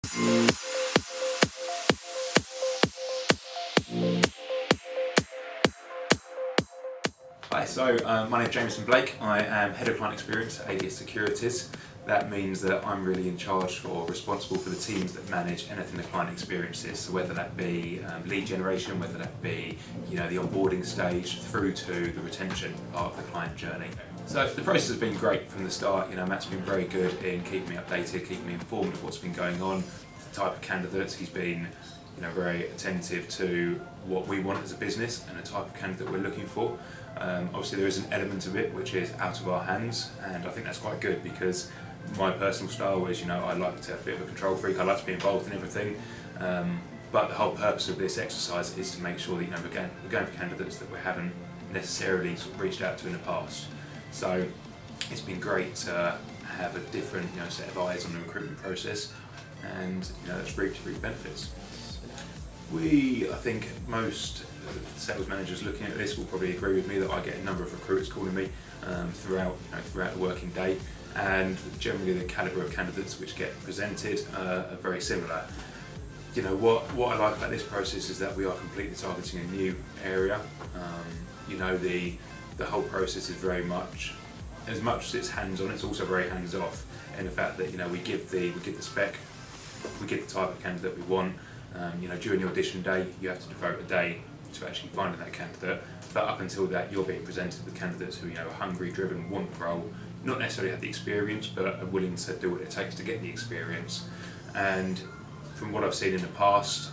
Hi, my name is Jameson Blake. I am Head of Client Experience at ADS Securities. That means that I'm really in charge or responsible for the teams that manage anything the client experiences. So whether that be lead generation, whether that be the onboarding stage through to the retention part of the client journey. So the process has been great from the start. Matt's been very good in keeping me updated, keeping me informed of what's been going on, the type of candidates. He's been very attentive to what we want as a business and the type of candidate we're looking for. Obviously there is an element of it which is out of our hands, and I think that's quite good because my personal style is, I like to be a bit of a control freak, I like to be involved in everything, but the whole purpose of this exercise is to make sure that we're going for candidates that we haven't necessarily sort of reached out to in the past. So it's been great to have a different set of eyes on the recruitment process, and that's reaped benefits. I think most sales managers looking at this will probably agree with me that I get a number of recruiters calling me throughout the working day, and generally the calibre of candidates which get presented are very similar. What I like about this process is that we are completely targeting a new area. The whole process is very much as it's hands-on, it's also very hands-off in the fact that we give the spec, we give the type of candidate we want. During the audition day, you have to devote a day to actually finding that candidate. But up until that, you're being presented with candidates who are hungry, driven, want the role, not necessarily have the experience, but are willing to do what it takes to get the experience. And from what I've seen in the past,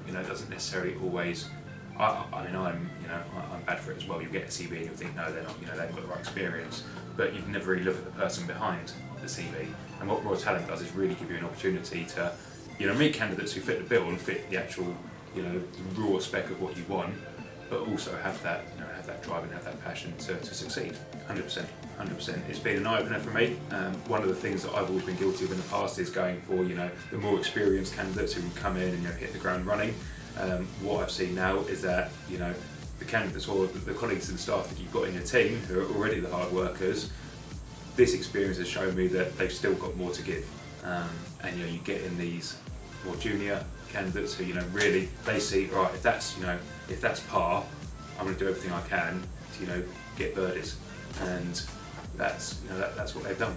it doesn't necessarily always. I'm bad for it as well. You get a CV and you'll think, no, they're not. They haven't got the right experience. But you can never really look at the person behind the CV. And what Raw Talent does is really give you an opportunity to meet candidates who fit the bill and fit the actual, the raw spec of what you want, but also have that, have that drive and have that passion to succeed. 100%. It's been an eye-opener for me. One of the things that I've always been guilty of in the past is going for, the more experienced candidates who can come in and hit the ground running. What I've seen now is that, the candidates or the colleagues and staff that you've got in your team who are already the hard workers, this experience has shown me that they've still got more to give. And you get in these more junior candidates who really they see, right, if that's par, I'm going to do everything I can to get birdies, and that's what they've done.